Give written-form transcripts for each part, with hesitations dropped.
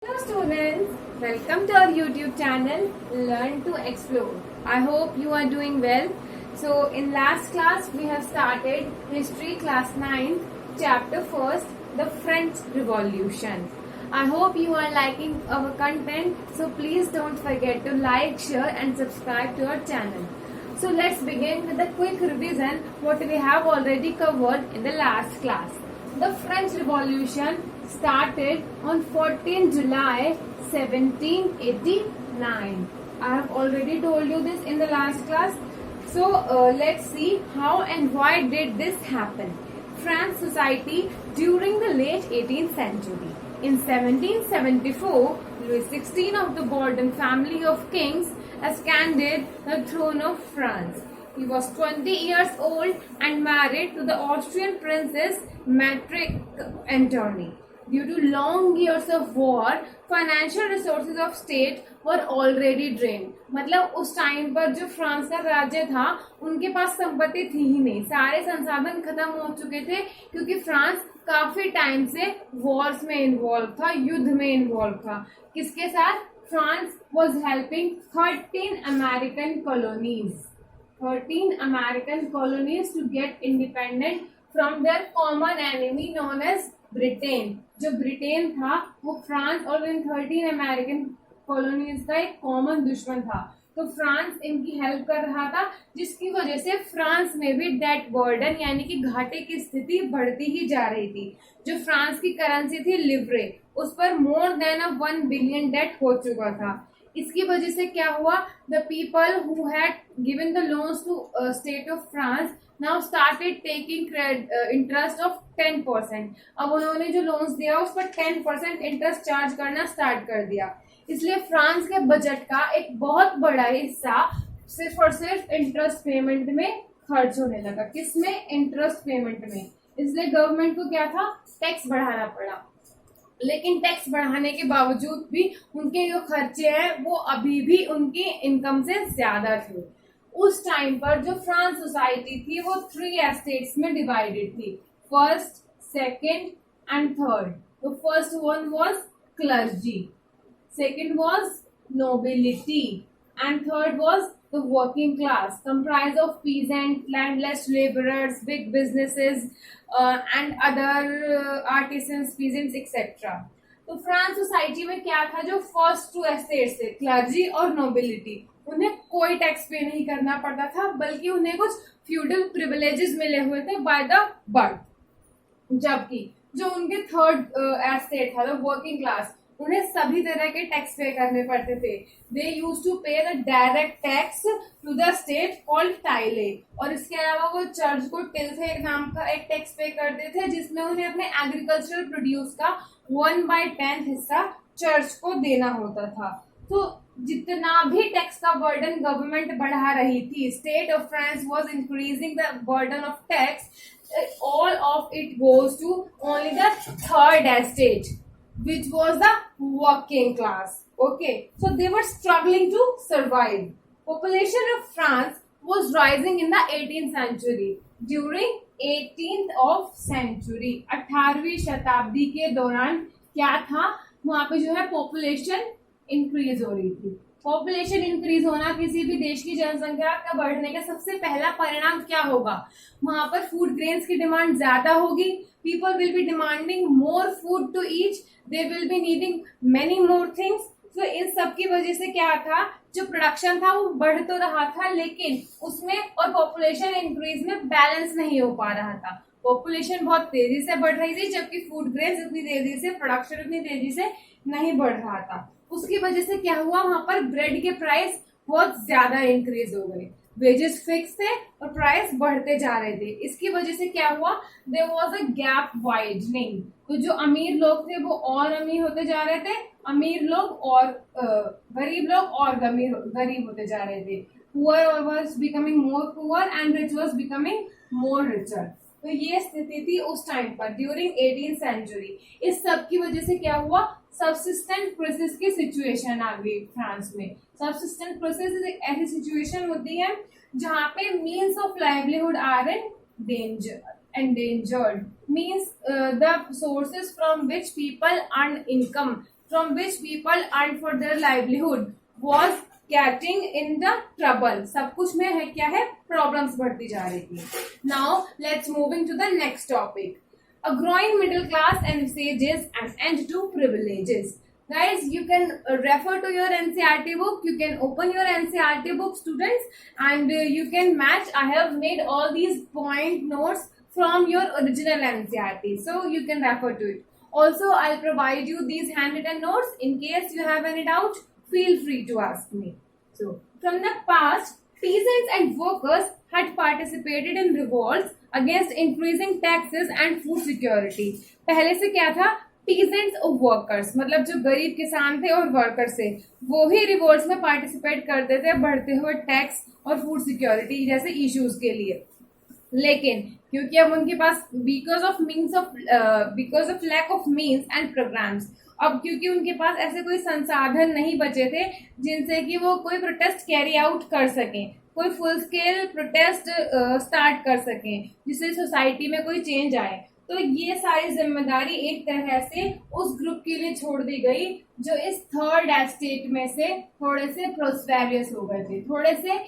Hello students, welcome to our YouTube channel Learn to Explore. I hope you are doing well. So in last class we have started History class 9 chapter 1st, the French Revolution. I hope you are liking our content, so please don't forget to like, share and subscribe to our channel. So let's begin with a quick revision what we have already covered in the last class. The French Revolution started on 14 July 1789. I have already told you this in the last class. So let's see how and why did this happen. France society during the late 18th century. In 1774, Louis XVI of the Bourbon family of kings ascended the throne of France. He was 20 years old and married to the Austrian princess Marie Antoinette. Due to long years of war, financial resources of state were already drained. मतलब उस time पर जो France का राज्य था उनके पास संपत्ति थी ही नहीं, सारे संसाधन खत्म हो चुके थे क्योंकि फ्रांस काफी टाइम से वॉर्स में इन्वॉल्व था, युद्ध में इन्वॉल्व था. किसके साथ? France was helping 13 American colonies. 13 American colonies to get independent from their common enemy known as Britain. जो ब्रिटेन था वो फ्रांस और इन 13 अमेरिकन कॉलोनीज का एक कॉमन दुश्मन था. तो फ्रांस इनकी हेल्प कर रहा था, जिसकी वजह से फ्रांस में भी डेट बर्डन यानी कि घाटे की स्थिति बढ़ती ही जा रही थी. जो फ्रांस की करेंसी थी लिवरे, उस पर मोर देन 1 बिलियन डेट हो चुका था. इसकी वजह से क्या हुआ? The people who had given the loans to state of France now started taking interest of 10%. अब उन्होंने जो लोन्स दिया उस पर 10% इंटरेस्ट चार्ज करना स्टार्ट कर दिया. इसलिए फ्रांस के बजट का एक बहुत बड़ा हिस्सा सिर्फ और सिर्फ इंटरेस्ट पेमेंट में खर्च होने लगा. किसमें? इंटरेस्ट पेमेंट में. इसलिए गवर्नमेंट को क्या था? टैक्स बढ़ाना पड़ा. लेकिन टैक्स बढ़ाने के बावजूद भी उनके जो खर्चे हैं वो अभी भी उनकी इनकम से ज्यादा थे. उस टाइम पर जो फ्रांस सोसाइटी थी वो 3 एस्टेट्स में डिवाइडेड थी, फर्स्ट, सेकेंड एंड थर्ड. तो first one was clergy, second was nobility, and third was the working class comprised of peasant, landless laborers, big businesses and other artisans, peasants etc. तो France society में क्या था? जो first 2 estates थे, clergy और nobility, उन्हें कोई tax पे नहीं करना पड़ता था, बल्कि उन्हें कुछ फ्यूडल प्रिविलेजेस मिले हुए थे बाय द बर्थ. जबकि जो उनके थर्ड एस्टेट था, द वर्किंग क्लास, उन्हें सभी तरह के टैक्स पे करने पड़ते थे. They use to pay the direct tax to the state called taille. और इसके अलावा वो चर्च को टिल से एक नाम का एक टैक्स पे करते थे, जिसमें उन्हें अपने एग्रीकल्चरल प्रोड्यूस का 1/10 हिस्सा चर्च को देना होता था. तो जितना भी टैक्स का बर्डन गवर्नमेंट बढ़ा रही थी, state of France was increasing the burden of tax, all of it goes to only the third estate, which was the working class. Okay, so they were struggling to survive. Population of France was rising in the 18th century. During 18th of century, 18वीं शताब्दी के दौरान क्या था? वहां पे जो है population increase हो रही थी. पॉपुलेशन इंक्रीज होना किसी भी देश की जनसंख्या का बढ़ने का सबसे पहला परिणाम क्या होगा? वहां पर फूड ग्रेन्स की डिमांड ज्यादा होगी. People will be demanding more food to each, they will be needing many more things. तो इन सब की वजह से क्या था? जो प्रोडक्शन था वो बढ़ तो रहा था, लेकिन उसमें और पॉपुलेशन इंक्रीज में बैलेंस नहीं हो पा रहा था. पॉपुलेशन बहुत तेजी से बढ़ रही थी, जबकि फूड ग्रेन्स उतनी तेजी से, प्रोडक्शन उतनी तेजी से नहीं बढ़ रहा था. उसकी वजह से क्या हुआ? वहां पर ब्रेड के प्राइस बहुत ज्यादा इंक्रीज हो गए. वेजेस फिक्स थे और प्राइस बढ़ते जा रहे थे. इसकी वजह से क्या हुआ? There was a gap widening. तो जो अमीर लोग थे वो और अमीर होते जा रहे थे, अमीर लोग और गरीब लोग और गरीब होते जा रहे थे. Poor was becoming more poor and rich was becoming more richer. तो ये स्थिति थी उस टाइम पर ड्यूरिंग 18th सेंचुरी. इस सब की वजह से क्या हुआ? सबसिस्टेंट क्राइसिस की सिचुएशन आ गई फ्रांस में. सबसिस्टेंट क्राइसिस एक ऐसी सिचुएशन होती है जहाँ पे means of livelihood are in danger. Endangered means the sources from which people earn income from which people earned for their livelihood was getting in the trouble. सब कुछ में है क्या है, problems बढ़ती जा रही थी. Now let's moving to the next topic. A growing middle class envisages an end to privileges. Guys, you can refer to your NCERT book. You can open your NCERT book, students, and you can match. I have made all these point notes from your original NCERT, so you can refer to it. Also, I'll provide you these handwritten notes. In case you have any doubt, feel free to ask me. So, from the past, peasants and workers had participated in revolts against increasing taxes and food security. पहले से क्या था, peasants और workers, मतलब जो गरीब किसान थे और वर्कर्स थे, वो ही रिवोल्ट्स में पार्टिसिपेट करते थे बढ़ते हुए टैक्स और फूड सिक्योरिटी जैसे इश्यूज के लिए. लेकिन क्योंकि अब उनके पास because of lack of means and programs, अब क्योंकि उनके पास ऐसे कोई संसाधन नहीं बचे थे जिनसे कि वो कोई प्रोटेस्ट कैरी आउट कर सकें, कोई फुल स्केल प्रोटेस्ट स्टार्ट कर सकें जिससे सोसाइटी में कोई चेंज आए, तो ये सारी जिम्मेदारी एक तरह से उस ग्रुप के लिए छोड़ दी गई जो इस थर्ड एस्टेट में से थोड़े से प्रोस्पेरियस हो गए थे, थोड़े से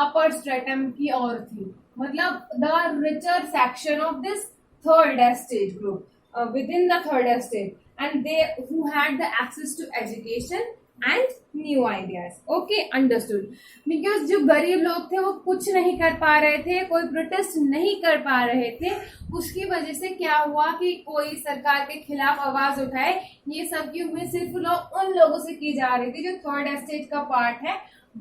अपर स्ट्रेटम की ओर थी. मतलब the richer section of this third estate group with in the third estate, and they who had the access to education and new ideas. Okay, understood. Because जो गरीब लोग थे वो कुछ नहीं कर पा रहे थे, कोई प्रोटेस्ट नहीं कर पा रहे थे, उसकी वजह से क्या हुआ कि कोई सरकार के खिलाफ आवाज उठाए. ये सब की उम्मीद सिर्फ उन लोगों से की जा रही थी जो थर्ड एस्टेट का पार्ट है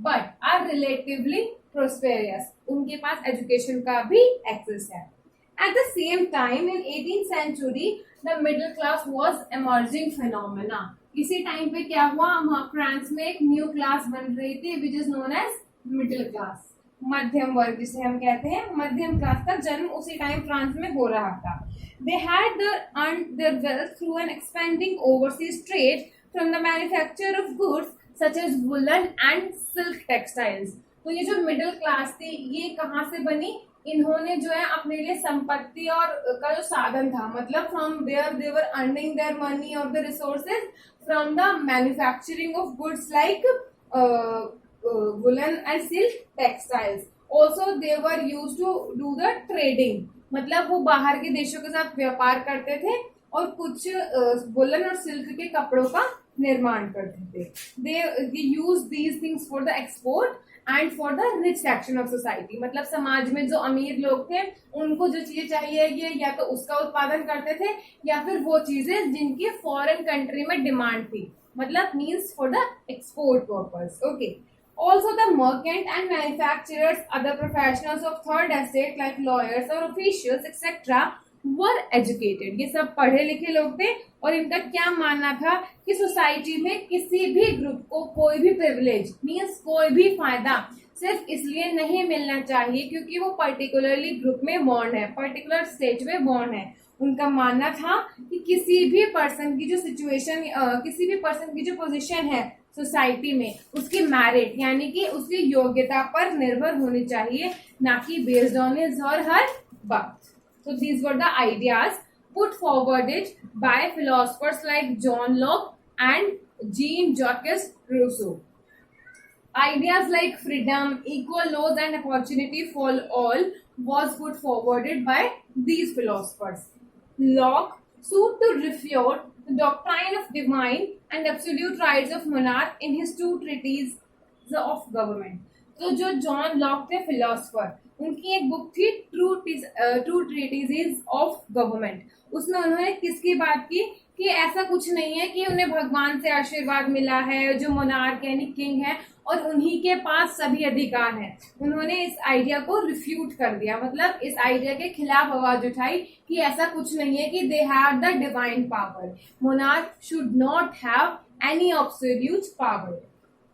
बट आर रिलेटिवली प्रोस्पेरियस, उनके पास एजुकेशन का भी एक्सेस है. At the same time, in 18th century, the middle class was emerging phenomena. इसी टाइम पे क्या हुआ, फ्रांस में एक न्यू क्लास बन रही थी which is known as middle class, मध्यम वर्ग जिसे हम कहते हैं. मध्यम क्लास का जन्म उसी टाइम फ्रांस में हो रहा था. They had earned their wealth through an expanding overseas trade from the manufacture of goods such as woolen and silk textiles. तो ये जो मिडिल क्लास थी ये कहाँ से बनी, इन्होंने जो है अपने लिए संपत्ति और का जो साधन था, मतलब from there they were earning their money और the resources from the manufacturing of goods like woollen and silk textiles. Also they were used to do the trading, मतलब वो बाहर के देशों के साथ व्यापार करते थे और कुछ वुलन और सिल्क के कपड़ों का निर्माण करते थे. They use these things for the export and for the rich section of society, मतलब समाज में जो अमीर लोग थे उनको जो चीजें चाहिए ये या तो उसका उत्पादन करते थे या फिर वो चीजें जिनकी फॉरेन कंट्री में डिमांड थी, मतलब means for the export purpose. Okay. Also the merchant and manufacturers, other professionals of third estate like lawyers or officials etc. were educated. ये सब पढ़े लिखे लोग थे और इनका क्या मानना था कि सोसाइटी में किसी भी ग्रुप को कोई भी प्रिविलेज मीन्स कोई भी फायदा सिर्फ इसलिए नहीं मिलना चाहिए क्योंकि वो पर्टिकुलरली ग्रुप में बॉर्न है, पर्टिकुलर स्टेट में बॉर्न है. उनका मानना था कि किसी भी पर्सन की जो सिचुएशन, किसी भी पर्सन की जो पोजीशन है सोसाइटी में उसकी मेरिट यानी कि उसकी योग्यता पर निर्भर होनी चाहिए, ना कि बेस्ड ऑन हिज और हर birth. So these were the ideas put forwarded by philosophers like John Locke and Jean-Jacques Rousseau. Ideas like freedom, equal laws and opportunity for all was put forwarded by these philosophers. Locke sought to refute the doctrine of divine and absolute rights of monarch in his two treatises of government. तो जो John Locke थे philosopher, उनकी एक book थी to ट्रीटिसेस of government. उसमें उन्होंने किसकी बात की कि ऐसा कुछ नहीं है कि उन्हें भगवान से आशीर्वाद मिला है, जो मोनार्क यानी किंग है और उन्हीं के पास सभी अधिकार हैं. उन्होंने इस आइडिया को रिफ्यूट कर दिया, मतलब इस आइडिया के खिलाफ आवाज उठाई कि ऐसा कुछ नहीं है कि they have the divine power. Monarch should not have any absolute power.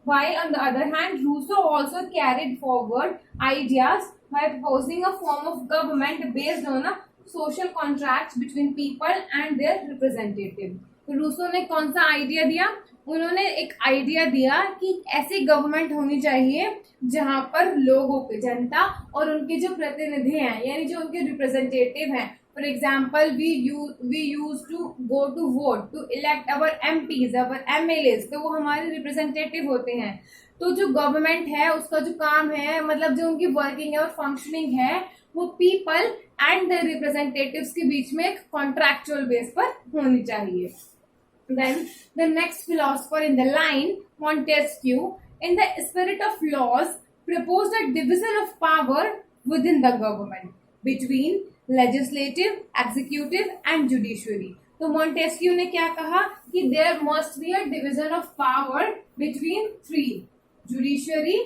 While on the other hand, Rousseau also carried forward ideas by proposing a form of government based on a social contract between people and their representative. तो Rousseau ने कौन सा idea दिया? उन्होंने एक idea दिया कि ऐसी गवर्नमेंट होनी चाहिए जहां पर लोगों के, जनता और उनके जो प्रतिनिधि हैं यानी जो उनके रिप्रेजेंटेटिव हैं For example, we used to go to vote to elect our MPs, our MLAs, तो वो हमारे रिप्रेजेंटेटिव होते हैं. तो जो गवर्नमेंट है उसका जो काम है, मतलब जो उनकी वर्किंग है और फंक्शनिंग है, वो पीपल एंड द रिप्रेजेंटेटिव्स के बीच में एक कॉन्ट्रैक्चुअल बेस पर होनी चाहिए. Then the next philosopher in the line, Montesquieu, in the spirit of laws, proposed a division of power within the government between legislative, executive and judiciary. तो Montesquieu ने क्या कहा कि there must be a division of power between three: judiciary,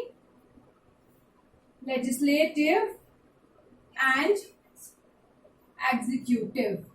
legislative and executive.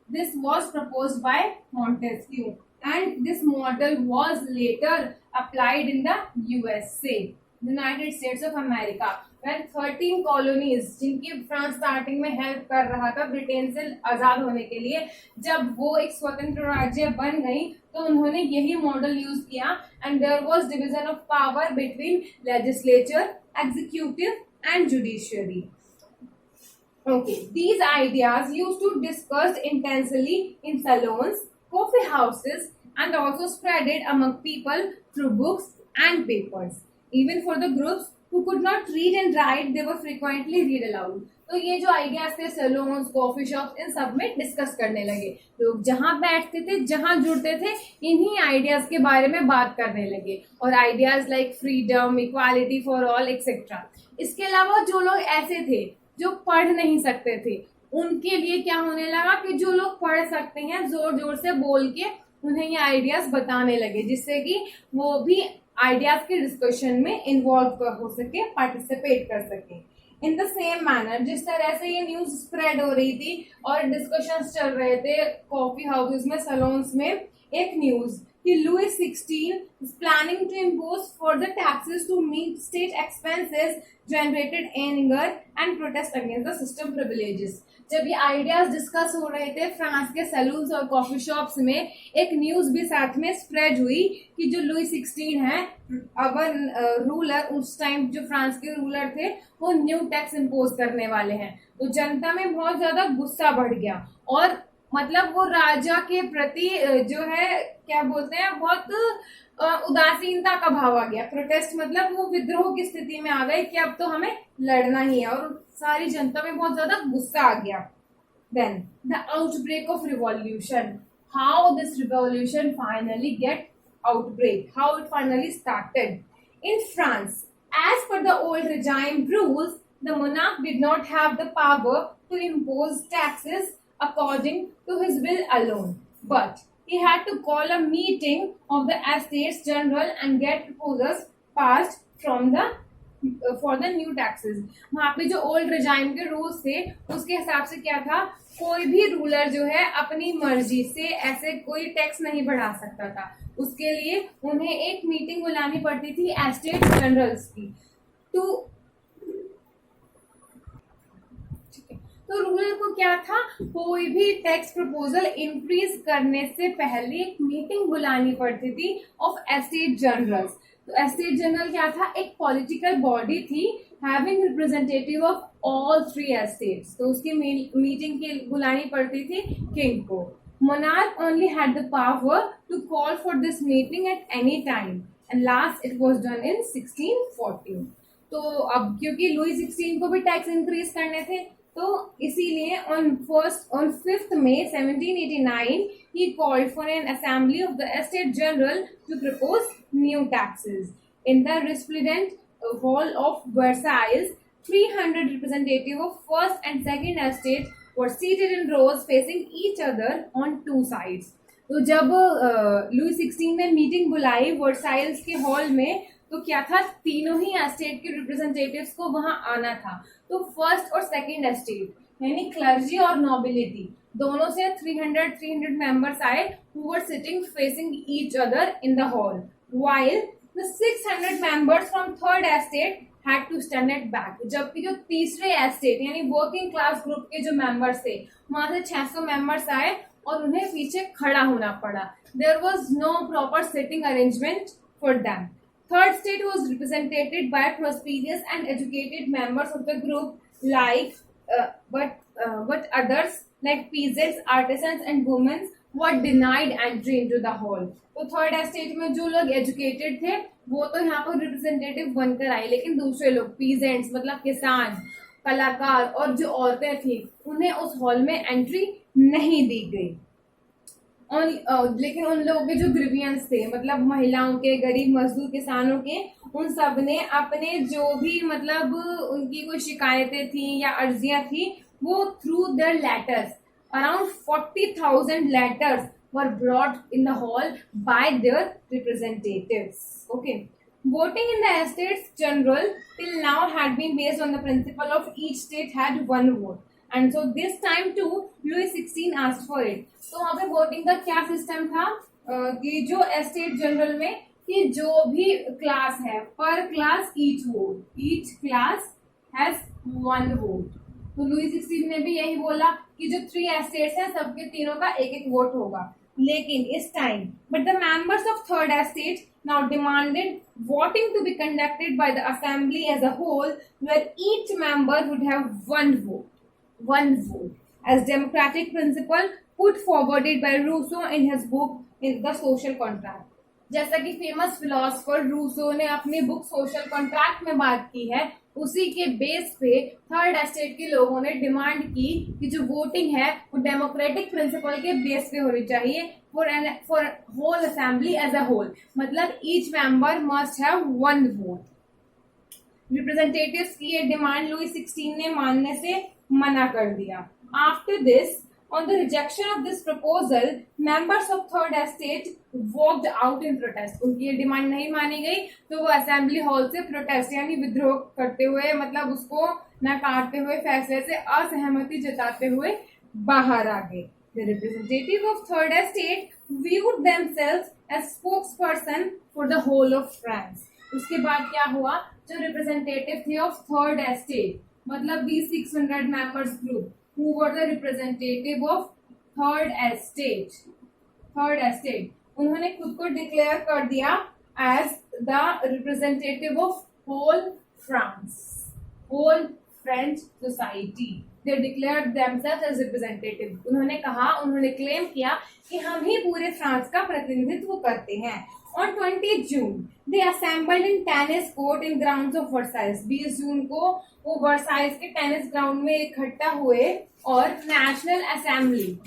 This was proposed by Montesquieu and this model was later applied in the USA, United States of America, when 13 colonies, जिनकी France starting में help कर रहा था Britain से आजाद होने के लिए, जब वो एक स्वतंत्र राज्य बन गई तो उन्होंने यही मॉडल यूज किया and there was division of power between legislature, executive and judiciary. Okay, these ideas used to discussed intensely in salons, coffee houses, and also spreaded among people through books and papers. Even for the groups who could not read and write, they were frequently read aloud. तो ये जो ideas थे saloons, coffee shop, इन सब में discuss करने लगे. लोग जहाँ बैठते थे, जहाँ जुड़ते थे, इन्हीं आइडियाज के बारे में बात करने लगे. और ideas like freedom, equality for all etcetera. इसके अलावा जो लोग ऐसे थे जो पढ़ नहीं सकते थे, उनके लिए क्या होने लगा कि जो लोग पढ़ सकते हैं जोर जोर से बोल के उन्हें ये आइडियाज बताने लगे, जिससे कि वो भी आइडियाज के डिस्कशन में इन्वॉल्व हो सके, पार्टिसिपेट कर सके. इन द सेम मैनर, जिस तरह से ये न्यूज स्प्रेड हो रही थी और डिस्कशंस चल रहे थे कॉफी हाउसेस में, सलोन्स में, एक न्यूज कि Louis XVI is planning to impose further taxes to meet state expenses, generated anger and protest against the system privileges. जब ये आइडियाज डिस्कस हो रहे थे फ्रांस के सैलून्स और कॉफी शॉप्स में, एक न्यूज भी साथ में स्प्रेड हुई कि जो लुई 16 है, अवर रूलर, उस टाइम जो फ्रांस के रूलर थे, वो न्यू टैक्स इम्पोज करने वाले हैं. तो जनता में बहुत ज्यादा गुस्सा बढ़ गया और मतलब वो राजा के प्रति जो है क्या बोलते हैं, बहुत उदासीनता का भाव आ गया. प्रोटेस्ट मतलब वो विद्रोह की स्थिति में आ गए कि अब तो हमें लड़ना ही है और सारी जनता में बहुत ज्यादा गुस्सा आ गया. Then the outbreak of revolution, how this revolution finally get outbreak, how it finally started in France. As per the old regime rules, the monarch did not have the power to impose taxes according to his will alone, but he had to call a meeting of the Estates General and get proposals passed from the for the new taxes. वहाँ पे जो old regime के rules थे उसके हिसाब से क्या था, कोई भी रूलर जो है अपनी मर्जी से ऐसे कोई टैक्स नहीं बढ़ा सकता था. उसके लिए उन्हें एक मीटिंग बुलानी पड़ती थी एस्टेट जनरल्स की. तो रूलर को क्या था, कोई भी टैक्स प्रपोजल इंक्रीज करने से पहले एक मीटिंग बुलानी पड़ती थी ऑफ एस्टेट जनरल्स. तो एस्टेट जनरल क्या था, एक पॉलिटिकल बॉडी थी having representative of all 3 estates. तो उसकी मीटिंग की बुलानी पड़ती थी किंग को. Monarch only had the power to call for this meeting at any time and last it was done in 1614. तो अब क्योंकि लुई 16 को भी टैक्स इंक्रीज करने थे, तो इसीलिए on 5th May 1789 he called for an assembly of the Estates General to propose new taxes. In the resplendent hall of Versailles, 300 representatives of first and second estate were seated in rows facing each other on 2 sides. तो जब Louis 16 ने meeting बुलाई Versailles के hall में, तो क्या था, तीनों ही एस्टेट के रिप्रेजेंटेटिव्स को वहां आना था. तो फर्स्ट और सेकंड एस्टेट यानी क्लर्जी और नोबिलिटी दोनों से 300 मेंबर्स आए who were sitting facing each other in the hall, while the 600 members from third estate had to stand at back. जबकि जो तीसरे एस्टेट यानी वर्किंग क्लास ग्रुप के जो मेंबर्स थे, वहां से 600 मेंबर्स आए और उन्हें पीछे खड़ा होना पड़ा. There was no proper sitting arrangement for them. Third state was represented by prosperous and educated members of the group, like but others like peasants, artisans and women were denied entry into the hall. तो third estate में जो लोग educated थे वो तो यहाँ पर representative बनकर आए, लेकिन दूसरे लोग पीजेंट्स मतलब किसान, कलाकार और जो औरतें थी उन्हें उस हॉल में एंट्री नहीं दी गई। लेकिन उन लोगों के जो ग्रीवियंस थे मतलब महिलाओं के, गरीब मजदूर किसानों के, उन सब ने अपने जो भी मतलब उनकी कोई शिकायतें थी या अर्जियां थी वो through their letters, around 40,000 letters were brought in the hall bye there representatives. Okay, voting in the estates general till now had been based on the principle of each state had one vote, and so this time too Louis XVI asked for it। तो वहाँ पे voting का क्या system था कि जो estate general में कि जो भी क्लास है पर class each vote, each class has one vote. तो लुई 16 ने भी यही बोला कि जो 3 एस्टेट्स हैं सबके तीनों का एक एक वोट होगा। लेकिन इस time but the members of third estate now demanded voting to be conducted by the assembly as a whole, where each member would have one vote, as democratic principle put forwarded by Rousseau in his book in The Social Contract। जैसा कि famous philosopher Rousseau ने अपनी book social contract में बात की है, उसी के बेस पे थर्ड एस्टेट के लोगों ने डिमांड की कि जो वोटिंग है वो डेमोक्रेटिक प्रिंसिपल के बेस पे होनी चाहिए for whole assembly as a whole, मतलब each member must have one vote. Representatives की ये डिमांड लुई 16 ने मानने से मना कर दिया। After this, on the rejection of this proposal, members of third estate walked out in protest। उनकी ये डिमांड नहीं मानी गई तो वो असेंबली हॉल से प्रोटेस्ट यानी विद्रोह करते हुए, मतलब उसको नकारते हुए, फैसले से असहमति जताते हुए बाहर आ गए। The representative of third estate viewed themselves as spokesperson for the whole of France। उसके बाद क्या हुआ, जो रिप्रेजेंटेटिव थे ऑफ थर्ड एस्टेट मतलब these 600 members group who were the representative of third estate, उन्होंने खुद को डिक्लेयर कर दिया as the representative of whole France, whole French society। They declared themselves as representative। उन्होंने क्लेम किया कि हम ही पूरे फ्रांस का प्रतिनिधित्व करते हैं। On 20 June, they assembled in tennis court in grounds of Versailles। 20 जून को वो वर्साइल्स के टेनिस ग्राउंड में इकट्ठा हुए और national assembly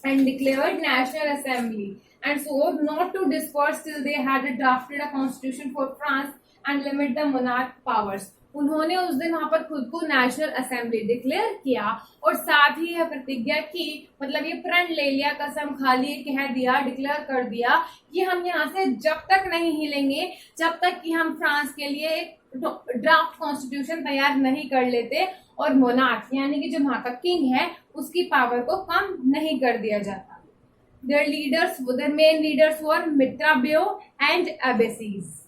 and declared national assembly and swore not to disperse till they had drafted a constitution for France and limit the monarch powers। उन्होंने उस दिन वहां पर खुद को नेशनल असेंबली डिक्लेयर किया और साथ ही यह प्रतिज्ञा की, मतलब ये प्रण ले लिया, कसम खा ली, कह दिया, डिक्लेयर कर दिया कि हम यहाँ से जब तक नहीं हिलेंगे जब तक कि हम फ्रांस के लिए एक ड्राफ्ट कॉन्स्टिट्यूशन तैयार नहीं कर लेते और मोनार्क यानी कि जो वहां का किंग है उसकी पावर को कम नहीं कर दिया जाता। Their main leaders were Mirabeau and Abbassies।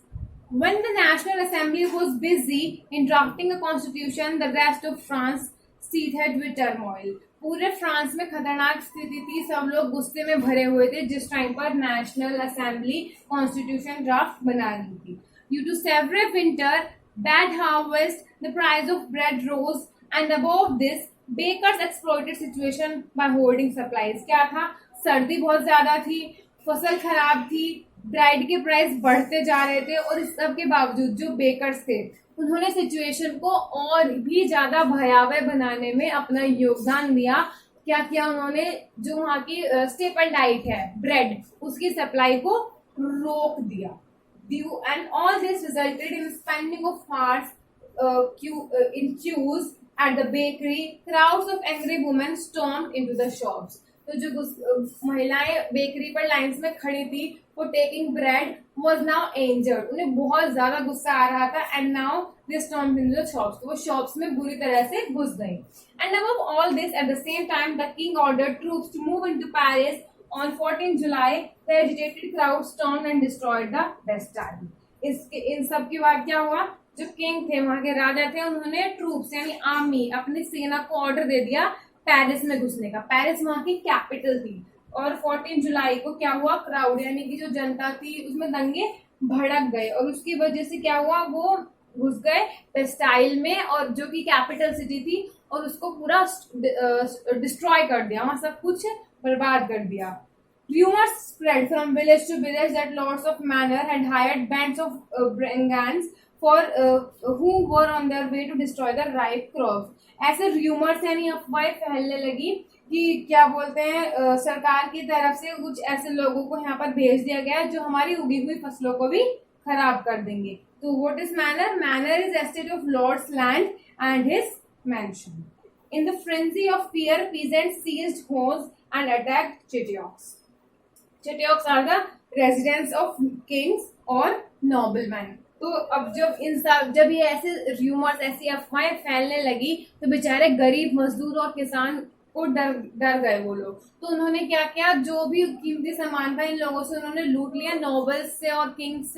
When the National Assembly was busy in drafting a constitution, the rest of France seethed with turmoil। पूरे फ्रांस में खतरनाक स्थिति थी, सब लोग गुस्से में भरे हुए थे जिस टाइम पर नेशनल असेंबली कॉन्स्टिट्यूशन ड्राफ्ट बना रही थी। Due to severe winter, bad harvest, the price of bread rose, and above this, bakers exploited situation by hoarding supplies। क्या था, सर्दी बहुत ज्यादा थी, फसल खराब थी, ब्रेड के प्राइस बढ़ते जा रहे थे और इस सब के बावजूद जो बेकर्स थे उन्होंने सिचुएशन को और भी ज्यादा भयावह बनाने में अपना योगदान दिया। क्या किया उन्होंने, जो वहाँ की स्टेपल डाइट है ब्रेड, उसकी सप्लाई को रोक दिया। And all this resulted in spending of hours in queues at the bakery। Crowds of angry women stormed into the shops। तो जो महिलाएं बेकरी पर लाइंस में खड़ी थी वो taking bread was now injured। उन्हें बहुत ज्यादा गुस्सा आ रहा था and now they stormed into the shops। तो वो शॉप्स में बुरी तरह से घुस गई। And above all this, at the same time, the king ordered troops to move into Paris। On 14 July, the agitated crowd stormed and destroyed the Bastille। इन सब के बाद क्या हुआ, जो किंग थे, वहां के राजा थे, उन्होंने ट्रूप्स यानी आर्मी, अपनी सेना को ऑर्डर दे दिया पेरिस में घुसने का। पेरिस वहां की कैपिटल थी और 14 जुलाई को क्या हुआ, क्राउड यानी कि जो जनता थी उसमें दंगे भड़क गए और उसकी वजह से क्या हुआ, वो घुस गए पेस्टाइल में, और जो कि कैपिटल सिटी थी, और उसको पूरा डिस्ट्रॉय कर दिया, वहां सब कुछ बर्बाद कर दिया. Rumors spread from village to village that lords of manor had hired bands of brigands for who were on their way to destroy the ripe crops. ऐसे रूमर्स यानी अफवाहें फैलने लगी कि क्या बोलते हैं, सरकार की तरफ से कुछ ऐसे लोगों को यहाँ पर भेज दिया गया है जो हमारी उगी हुई फसलों को भी खराब कर देंगे. तो what is manor? Manor is estate of lords land and his mansion. In the frenzy of fear, peasants seized hoes and attacked chitioks. Chitioks are the residents of kings or noblemen. तो अब जब ये ऐसे rumours, ऐसी अफवाहें फैलने लगी, तो बेचारे गरीब मजदूर और किसान को डर गए वो लोग. तो उन्होंने क्या किया, जो भी कीमती सामान था इन लोगों से उन्होंने लूट लिया, नोबल्स से और किंग्स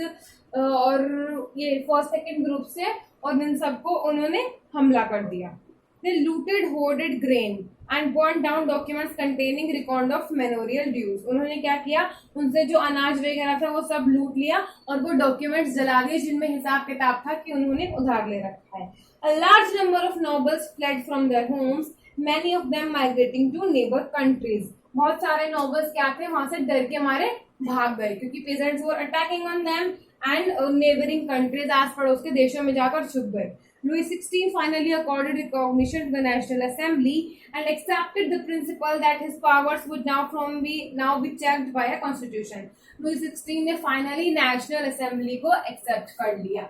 और ये फर्स्ट सेकंड ग्रुप से, और इन सबको उन्होंने हमला कर दिया. They looted hoarded grain and burned down documents containing record of manorial dues. उन्होंने क्या किया, उनसे जो अनाज वगैरह था वो सब लूट लिया और वो डॉक्यूमेंट्स जला दिए जिनमें हिसाब किताब था कि उन्होंने उधार ले रखा है. A large number of nobles fled from their homes, many of them migrating to neighbor countries. बहुत सारे नोबल्स क्या थे, वहां से डर के मारे भाग गए क्योंकि peasants were attacking on them and neighboring countries, आस पड़ोस के देशों में जाकर छुप गए. Louis XVI finally accorded recognition to the National Assembly and accepted the principle that his powers would now be checked by a constitution. Louis XVI ने finally National Assembly को accept कर लिया.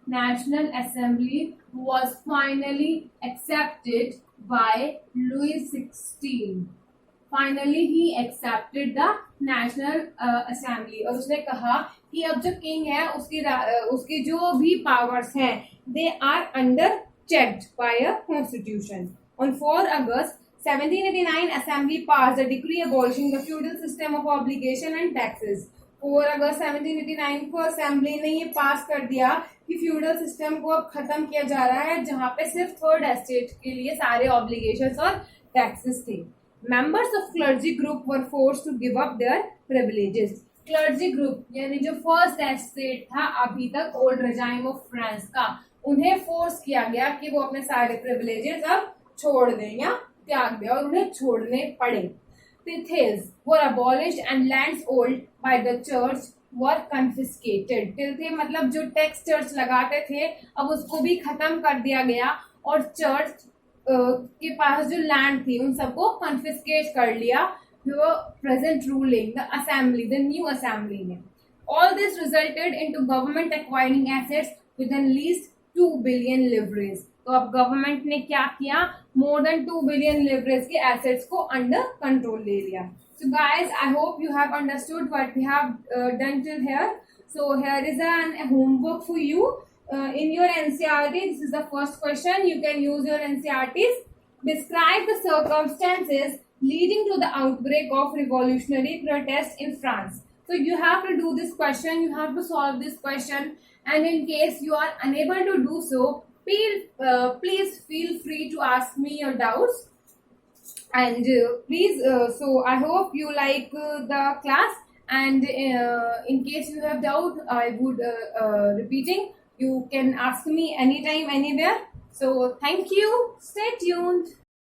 National Assembly was finally accepted by Louis XVI. Finally he accepted the National Assembly. और उसने कहा कि अब जो किंग है उसकी जो भी पावर्स हैं they are under checked by a constitution. On 4 August 1789 Assembly passed a decree abolishing the feudal system of obligation and taxes. 4 अगस्त 1789 को असेंबली ने ये पास कर दिया कि फ्यूडल सिस्टम को अब खत्म किया जा रहा है, जहां पे सिर्फ थर्ड एस्टेट के लिए सारे ऑब्लिगेशंस और टैक्सेस थे. Members of clergy group were forced to give up their privileges. Clergy group यानी जो फर्स्ट एस्टेट था अभी तक ओल्ड रेजाइम ऑफ फ्रांस का, उन्हें फोर्स किया गया कि वो अपने सारे प्रिविलेजेस अब छोड़ दें या त्याग दें, और उन्हें छोड़ने पड़े. Tithes were abolished and lands owned by the church were confiscated. Tithe मतलब जो टैक्स चर्च लगाते थे अब उसको भी खत्म कर दिया गया, और चर्च के पास जो लैंड थी उन सबको कन्फिस्केट कर लिया present ruling the assembly, the new assembly ने. All this resulted into government acquiring assets within least 2 billion livres. तो अब गवर्नमेंट ने क्या किया, more than 2 billion livres के assets को under control ले लिया. So guys, I hope you have understood what we have done till here. So here is a homework for you. In your NCERT, this is the first question. You can use your NCERTs. Describe the circumstances leading to the outbreak of revolutionary protest in France. So you have to do this question, you have to solve this question, and in case you are unable to do so, please feel free to ask me your doubts. And please, so I hope you like the class, and in case you have doubt, I would repeating, you can ask me anytime, anywhere. So thank you, stay tuned.